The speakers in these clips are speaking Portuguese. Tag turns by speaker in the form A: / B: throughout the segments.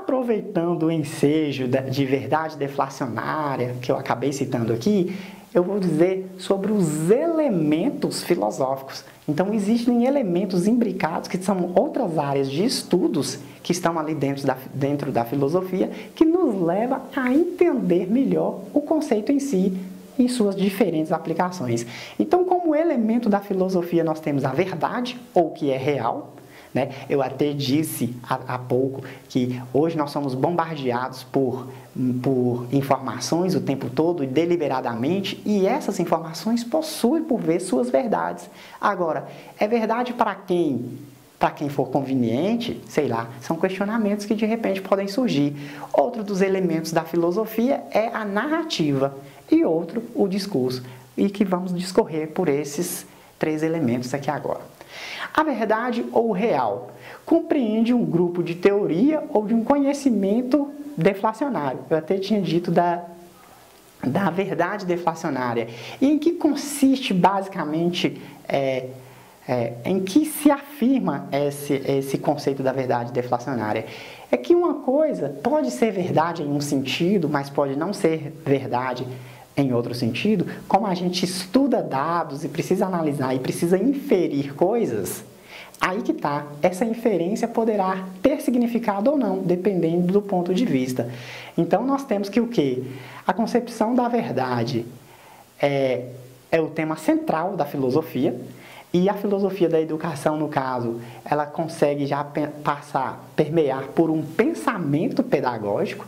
A: Aproveitando o ensejo de verdade deflacionária que eu acabei citando aqui, eu vou dizer sobre os elementos filosóficos. Então, existem elementos imbricados que são outras áreas de estudos que estão ali dentro da filosofia que nos leva a entender melhor o conceito em si e suas diferentes aplicações. Então, como elemento da filosofia, nós temos a verdade, ou o que é real, né? Eu até disse há pouco que hoje nós somos bombardeados por informações o tempo todo e deliberadamente, e essas informações possuem por vezes suas verdades. Agora, é verdade para quem? Para quem for conveniente, sei lá, são questionamentos que de repente podem surgir. Outro dos elementos da filosofia é a narrativa e outro o discurso, e que vamos discorrer por esses 3 elementos aqui agora. A verdade ou real compreende um grupo de teoria ou de um conhecimento deflacionário. Eu até tinha dito da verdade deflacionária. E em que consiste basicamente, em que se afirma esse conceito da verdade deflacionária? É que uma coisa pode ser verdade em um sentido, mas pode não ser verdade em outro sentido. Como a gente estuda dados e precisa analisar e precisa inferir coisas, aí que está. Essa inferência poderá ter significado ou não, dependendo do ponto de vista. Então, nós temos que o quê? A concepção da verdade é o tema central da filosofia, e a filosofia da educação, no caso, ela consegue já permear por um pensamento pedagógico.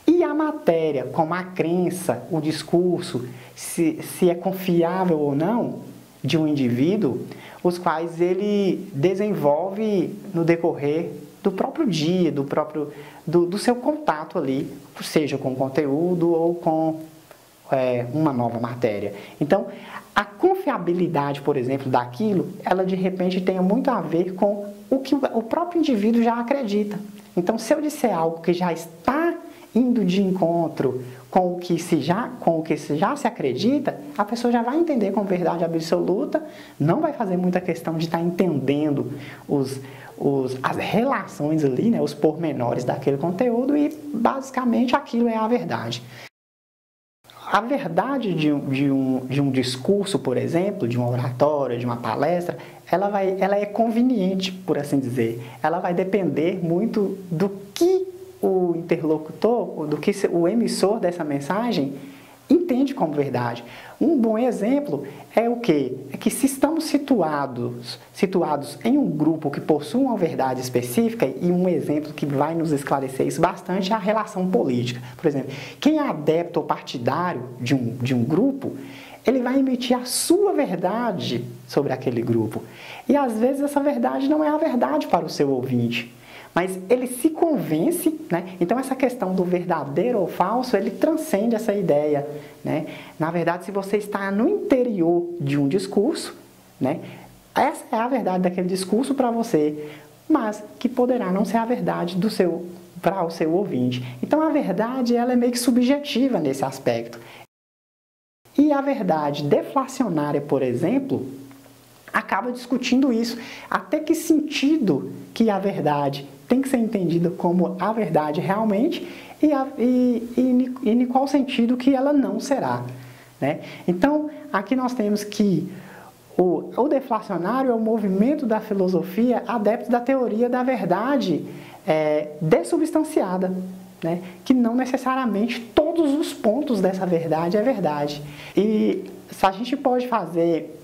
A: E a matéria, como a crença, o discurso, se é confiável ou não de um indivíduo, os quais ele desenvolve no decorrer do próprio dia, do seu contato ali, seja com conteúdo ou com uma nova matéria. Então, a confiabilidade, por exemplo, daquilo, ela de repente tem muito a ver com o que o próprio indivíduo já acredita. Então, se eu disser algo que já está indo de encontro com o que já se acredita, a pessoa já vai entender como verdade absoluta, não vai fazer muita questão de estar entendendo as relações ali, né, os pormenores daquele conteúdo, e basicamente aquilo é a verdade. A verdade de um discurso, por exemplo, de uma oratória, de uma palestra, ela é conveniente, por assim dizer. Ela vai depender muito do que o interlocutor, do que o emissor dessa mensagem entende como verdade. Um bom exemplo é o quê? É que se estamos situados em um grupo que possui uma verdade específica, e um exemplo que vai nos esclarecer isso bastante é a relação política. Por exemplo, quem é adepto ou partidário de um grupo, ele vai emitir a sua verdade sobre aquele grupo. E às vezes essa verdade não é a verdade para o seu ouvinte, mas ele se convence, né? Então essa questão do verdadeiro ou falso, ele transcende essa ideia, né? Na verdade, se você está no interior de um discurso, né, essa é a verdade daquele discurso para você, mas que poderá não ser a verdade para o seu ouvinte. Então a verdade, ela é meio que subjetiva nesse aspecto. E a verdade deflacionária, por exemplo, acaba discutindo isso. Até que sentido que a verdade tem que ser entendida como a verdade realmente e em qual sentido que ela não será, né? Então, aqui nós temos que o deflacionário é o movimento da filosofia adepto da teoria da verdade dessubstanciada, né? Que não necessariamente todos os pontos dessa verdade é verdade. E se a gente pode fazer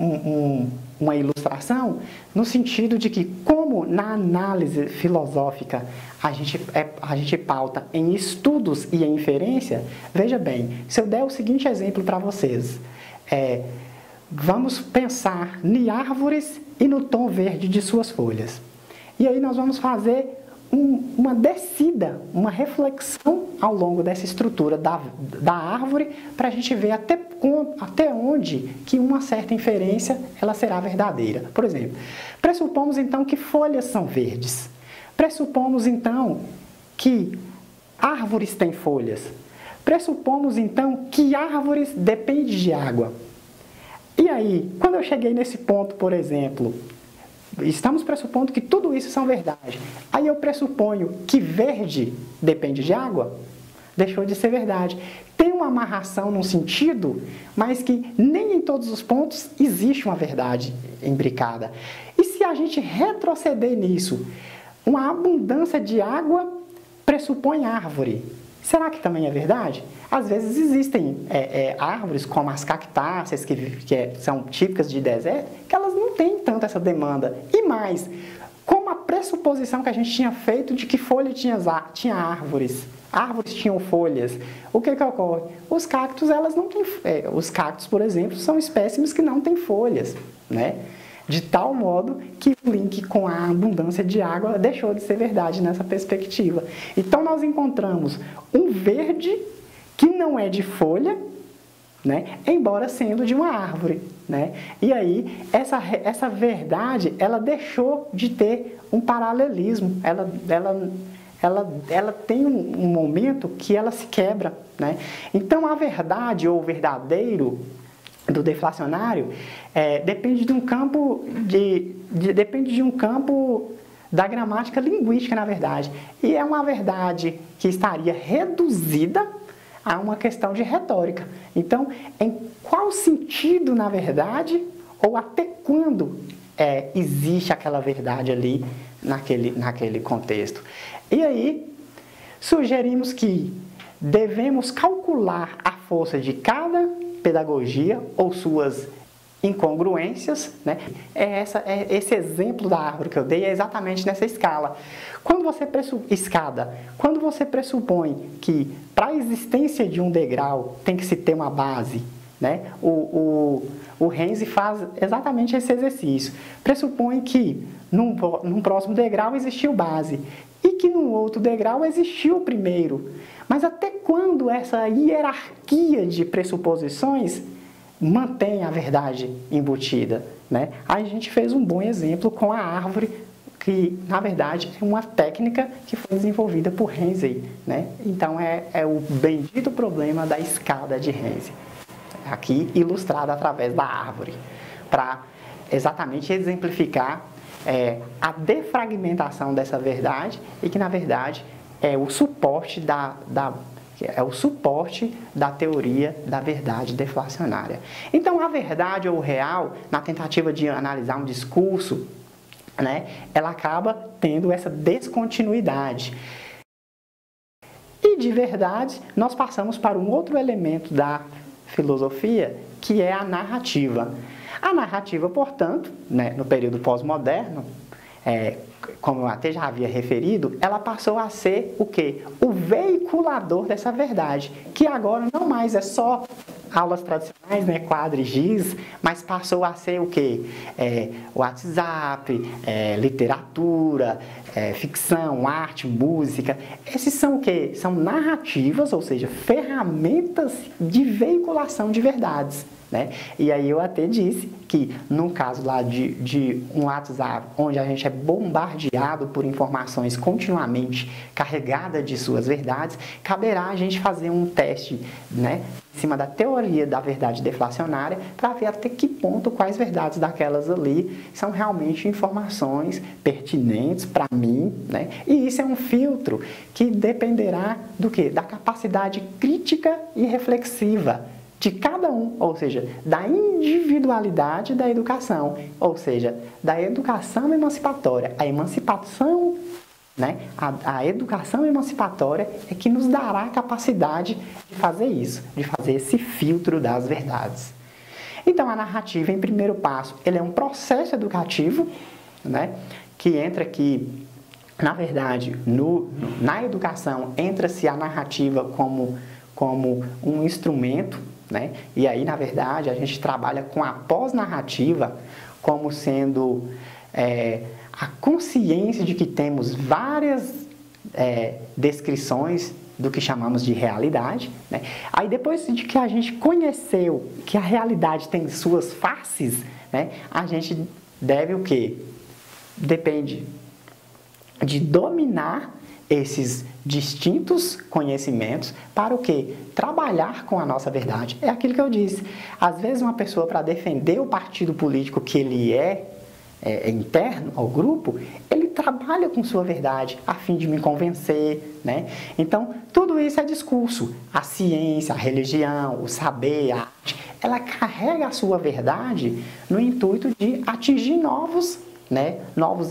A: uma ilustração no sentido de que, como na análise filosófica a gente pauta em estudos e em inferência, veja bem, se eu der o seguinte exemplo para vocês, vamos pensar em árvores e no tom verde de suas folhas. E aí nós vamos fazer uma descida, uma reflexão ao longo dessa estrutura da árvore, para a gente ver até onde que uma certa inferência ela será verdadeira. Por exemplo, pressupomos então que folhas são verdes. Pressupomos então que árvores têm folhas. Pressupomos então que árvores dependem de água. E aí, quando eu cheguei nesse ponto, por exemplo, estamos pressupondo que tudo isso são verdade. Aí eu pressuponho que verde depende de água, deixou de ser verdade. Tem uma amarração num sentido, mas que nem em todos os pontos existe uma verdade imbricada. E se a gente retroceder nisso, uma abundância de água pressupõe árvore. Será que também é verdade? Às vezes existem árvores como as cactáceas, que são típicas de deserto, que elas não têm tanto essa demanda. E mais, como a pressuposição que a gente tinha feito de que folha tinha árvores, árvores tinham folhas, o que ocorre? Os cactos, elas não têm, os cactos, por exemplo, são espécimes que não têm folhas, né? De tal modo que o link com a abundância de água deixou de ser verdade nessa perspectiva. Então, nós encontramos um verde que não é de folha, né? Embora sendo de uma árvore, né? E aí, essa verdade, ela deixou de ter um paralelismo, ela tem um momento que ela se quebra, né? Então, a verdade ou o verdadeiro do deflacionário depende de um campo depende de um campo da gramática linguística, na verdade. E é uma verdade que estaria reduzida a uma questão de retórica. Então, em qual sentido, na verdade, ou até quando existe aquela verdade ali naquele contexto? E aí, sugerimos que devemos calcular a força de cada pedagogia ou suas incongruências, né? Esse exemplo da árvore que eu dei é exatamente nessa escala. Quando você pressupõe que para a existência de um degrau tem que se ter uma base, né? O Renzi faz exatamente esse exercício. Pressupõe que num próximo degrau existiu base e que num outro degrau existiu o primeiro. Mas até quando essa hierarquia de pressuposições mantém a verdade embutida, né? A gente fez um bom exemplo com a árvore, que na verdade é uma técnica que foi desenvolvida por Renzi, né? Então é o bendito problema da escada de Renzi, aqui ilustrado através da árvore, para exatamente exemplificar a defragmentação dessa verdade e que na verdade é o suporte da teoria da verdade deflacionária. Então, a verdade ou o real, na tentativa de analisar um discurso, né, ela acaba tendo essa descontinuidade. E de verdade, nós passamos para um outro elemento da filosofia, que é a narrativa. A narrativa, portanto, né, no período pós-moderno, como eu até já havia referido, ela passou a ser o quê? O veiculador dessa verdade, que agora não mais é só aulas tradicionais, né, quadros, giz, mas passou a ser o quê? WhatsApp, literatura, ficção, arte, música. Esses são o quê? São narrativas, ou seja, ferramentas de veiculação de verdades. Né? E aí eu até disse que, no caso lá de um WhatsApp, onde a gente é bombardeado por informações continuamente carregadas de suas verdades, caberá a gente fazer um teste, né, em cima da teoria da verdade deflacionária para ver até que ponto quais verdades daquelas ali são realmente informações pertinentes para mim, né? E isso é um filtro que dependerá do quê? Da capacidade crítica e reflexiva de cada um, ou seja, da individualidade da educação, ou seja, da educação emancipatória. A emancipação, né, a educação emancipatória é que nos dará a capacidade de fazer isso, de fazer esse filtro das verdades. Então, a narrativa, em primeiro passo, ele é um processo educativo, né, que entra aqui, na verdade, na educação, entra-se a narrativa como um instrumento, né? E aí, na verdade, a gente trabalha com a pós-narrativa como sendo a consciência de que temos várias descrições do que chamamos de realidade, né? Aí, depois de que a gente conheceu que a realidade tem suas faces, né, a gente deve o quê? Depende de dominar esses distintos conhecimentos para o quê? Trabalhar com a nossa verdade. É aquilo que eu disse. Às vezes uma pessoa, para defender o partido político que ele interno ao grupo, ele trabalha com sua verdade a fim de me convencer, né? Então, tudo isso é discurso. A ciência, a religião, o saber, a arte, ela carrega a sua verdade no intuito de atingir novos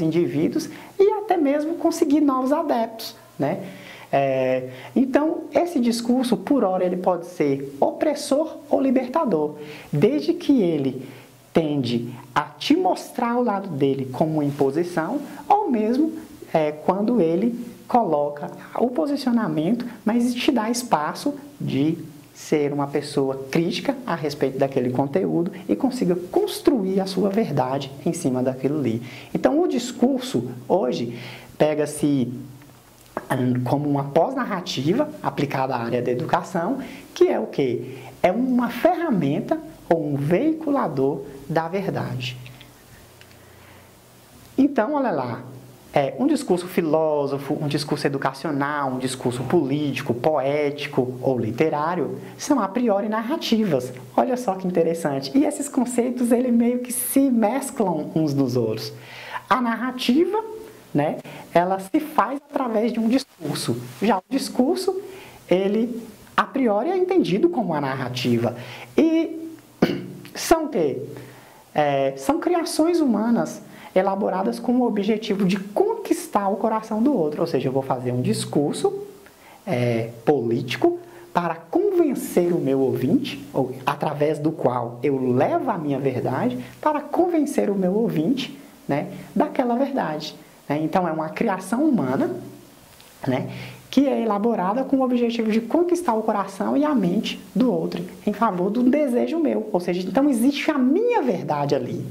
A: indivíduos e até mesmo conseguir novos adeptos, né? Então, esse discurso, por hora, ele pode ser opressor ou libertador, desde que ele tende a te mostrar o lado dele como uma imposição, ou mesmo quando ele coloca o posicionamento, mas te dá espaço de ser uma pessoa crítica a respeito daquele conteúdo e consiga construir a sua verdade em cima daquilo ali. Então, o discurso, hoje, pega-se como uma pós-narrativa aplicada à área da educação, que é o quê? É uma ferramenta ou um veiculador da verdade. Então, olha lá, um discurso filósofo, um discurso educacional, um discurso político, poético ou literário, são a priori narrativas. Olha só que interessante. E esses conceitos, eles meio que se mesclam uns dos outros. A narrativa, né, ela se faz através de um discurso. Já o discurso, ele, a priori, é entendido como a narrativa. E são o quê? São criações humanas elaboradas com o objetivo de conquistar o coração do outro. Ou seja, eu vou fazer um discurso político para convencer o meu ouvinte, ou através do qual eu levo a minha verdade, para convencer o meu ouvinte, né, daquela verdade. Então, é uma criação humana, né, que é elaborada com o objetivo de conquistar o coração e a mente do outro, em favor do desejo meu. Ou seja, então existe a minha verdade ali,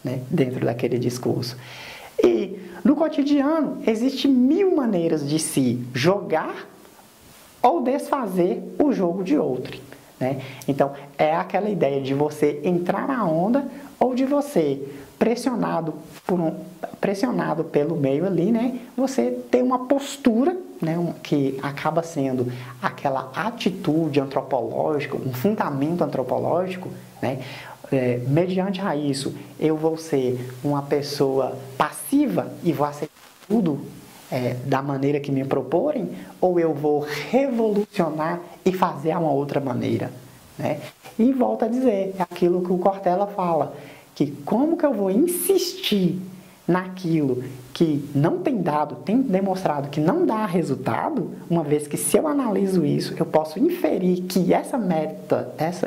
A: né, dentro daquele discurso. E no cotidiano, existem 1000 maneiras de se jogar ou desfazer o jogo de outro, né? Então, é aquela ideia de você entrar na onda ou de você, pressionado pelo meio ali, né, você ter uma postura, né, que acaba sendo aquela atitude antropológica, um fundamento antropológico, né? Mediante a isso, eu vou ser uma pessoa passiva e vou aceitar tudo da maneira que me proporem, ou eu vou revolucionar e fazer uma outra maneira, né? E volto a dizer, é aquilo que o Cortella fala, que como que eu vou insistir naquilo que não tem dado, tem demonstrado que não dá resultado, uma vez que se eu analiso isso, eu posso inferir que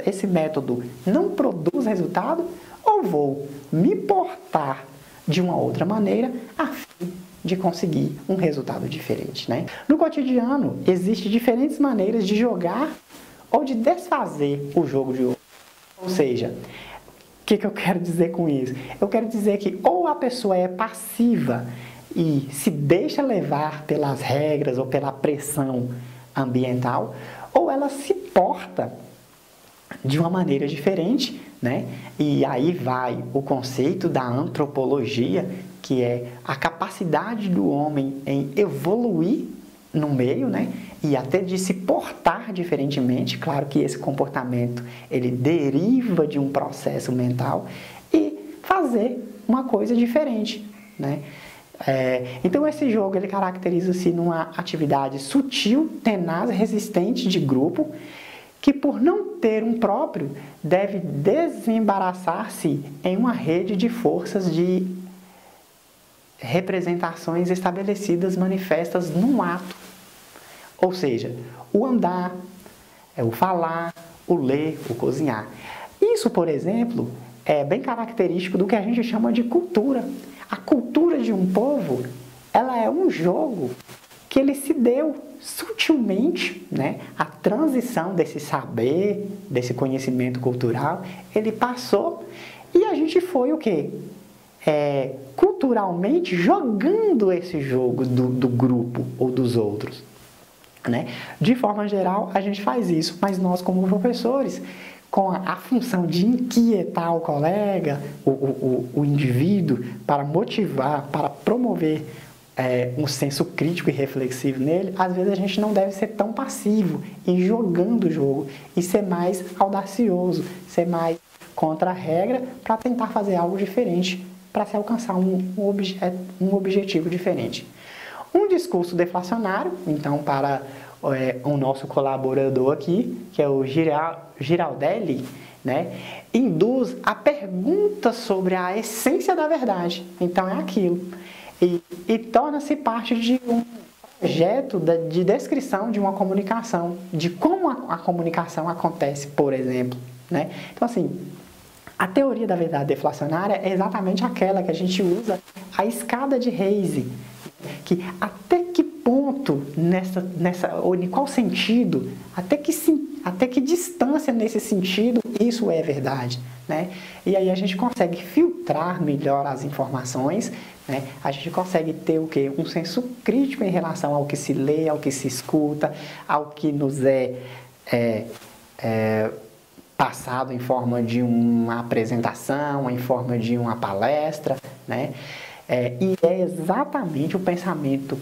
A: esse método não produz resultado, ou vou me portar de uma outra maneira a fim de conseguir um resultado diferente, né? No cotidiano, existem diferentes maneiras de jogar ou de desfazer o jogo de outro. Ou seja, o que eu quero dizer com isso? Eu quero dizer que ou a pessoa é passiva e se deixa levar pelas regras ou pela pressão ambiental, ou ela se porta de uma maneira diferente, né? E aí vai o conceito da antropologia, que é a capacidade do homem em evoluir no meio, né? E até de se portar diferentemente. Claro que esse comportamento, ele deriva de um processo mental e fazer uma coisa diferente, né? Então, esse jogo, ele caracteriza-se numa atividade sutil, tenaz, resistente de grupo, que por não ter um próprio, deve desembaraçar-se em uma rede de forças de representações estabelecidas, manifestas num ato. Ou seja, o andar, o falar, o ler, o cozinhar. Isso, por exemplo, é bem característico do que a gente chama de cultura. A cultura de um povo, ela é um jogo que ele se deu sutilmente, né? A transição desse saber, desse conhecimento cultural, ele passou e a gente foi o quê? Culturalmente jogando esse jogo do grupo ou dos outros, né? De forma geral, a gente faz isso, mas nós como professores, com a função de inquietar o colega, o indivíduo, para motivar, para promover um senso crítico e reflexivo nele, às vezes a gente não deve ser tão passivo em jogando o jogo e ser mais audacioso, ser mais contra a regra para tentar fazer algo diferente para se alcançar um objetivo diferente. Um discurso deflacionário, então, para o nosso colaborador aqui, que é o Giraldelli, né, induz a pergunta sobre a essência da verdade. Então, é aquilo. E torna-se parte de um projeto de descrição de uma comunicação, de como a comunicação acontece, por exemplo. Né? Então, assim, a teoria da verdade deflacionária é exatamente aquela que a gente usa a escada de Hayes, que até que ponto, ou em qual sentido, até que distância nesse sentido isso é verdade. Né? E aí a gente consegue filtrar melhor as informações, né? A gente consegue ter o quê? Um senso crítico em relação ao que se lê, ao que se escuta, ao que nos é passado em forma de uma apresentação, em forma de uma palestra, né? E é exatamente o pensamento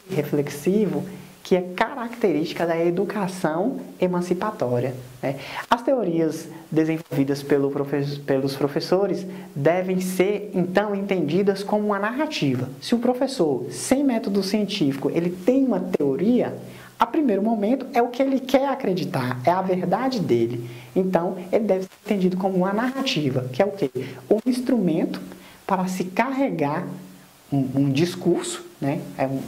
A: reflexivo que é característica da educação emancipatória. Né? As teorias desenvolvidas pelos professores devem ser, então, entendidas como uma narrativa. Se o professor, sem método científico, ele tem uma teoria, a primeiro momento é o que ele quer acreditar, é a verdade dele. Então, ele deve ser entendido como uma narrativa, que é o quê? Um instrumento para se carregar um discurso, né?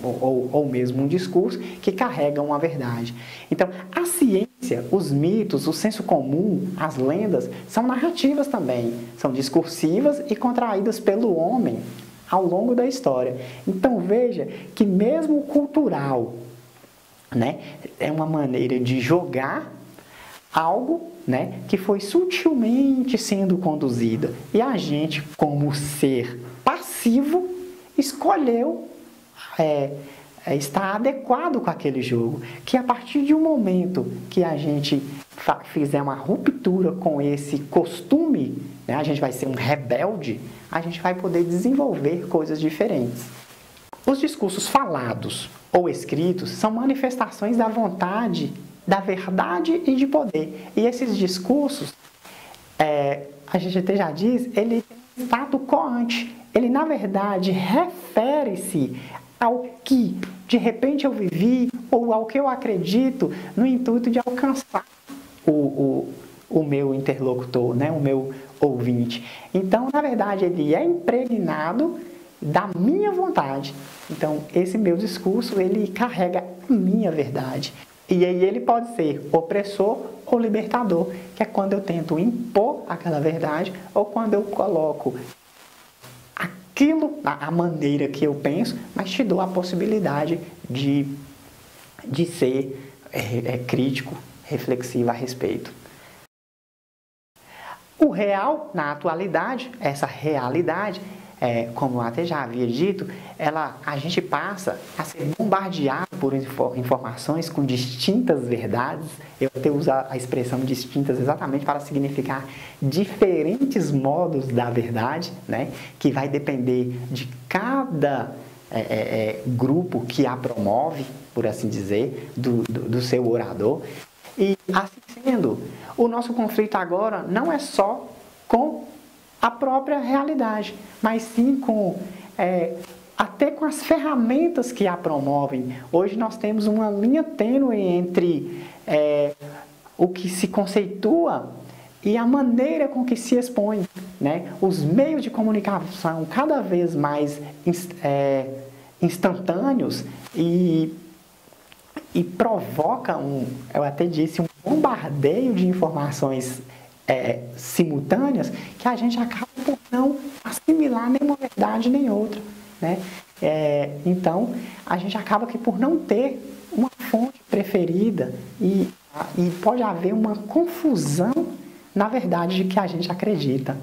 A: ou mesmo um discurso que carrega uma verdade. Então, a ciência, os mitos, o senso comum, as lendas, são narrativas também, são discursivas e contraídas pelo homem ao longo da história. Então, veja que mesmo o cultural, né, é uma maneira de jogar algo, né, que foi sutilmente sendo conduzido. E a gente, como ser passivo, escolheu estar adequado com aquele jogo. Que a partir de um momento que a gente fizer uma ruptura com esse costume, né, a gente vai ser um rebelde, a gente vai poder desenvolver coisas diferentes. Os discursos falados ou escritos são manifestações da vontade, da verdade e de poder. E esses discursos, a gente até já diz, ele tem um status coante. Ele, na verdade, refere-se ao que, de repente, eu vivi ou ao que eu acredito no intuito de alcançar o meu interlocutor, né? O meu ouvinte. Então, na verdade, ele é impregnado da minha vontade. Então, esse meu discurso, ele carrega a minha verdade. E aí ele pode ser opressor ou libertador, que é quando eu tento impor aquela verdade ou quando eu coloco aquilo, a maneira que eu penso, mas te dou a possibilidade de ser crítico, reflexivo a respeito. O real, na atualidade, essa realidade, como eu até já havia dito, a gente passa a ser bombardeado por informações com distintas verdades. Eu até uso a expressão distintas exatamente para significar diferentes modos da verdade, né? Que vai depender de cada grupo que a promove, por assim dizer, do seu orador. E assim sendo, o nosso conflito agora não é só com a própria realidade, mas sim até com as ferramentas que a promovem. Hoje nós temos uma linha tênue entre o que se conceitua e a maneira com que se expõe. Né? Os meios de comunicação cada vez mais instantâneos e provocam, eu até disse, um bombardeio de informações simultâneas que a gente acaba por não assimilar nenhuma verdade nem outra, né? Então, a gente acaba que por não ter uma fonte preferida e pode haver uma confusão na verdade de que a gente acredita.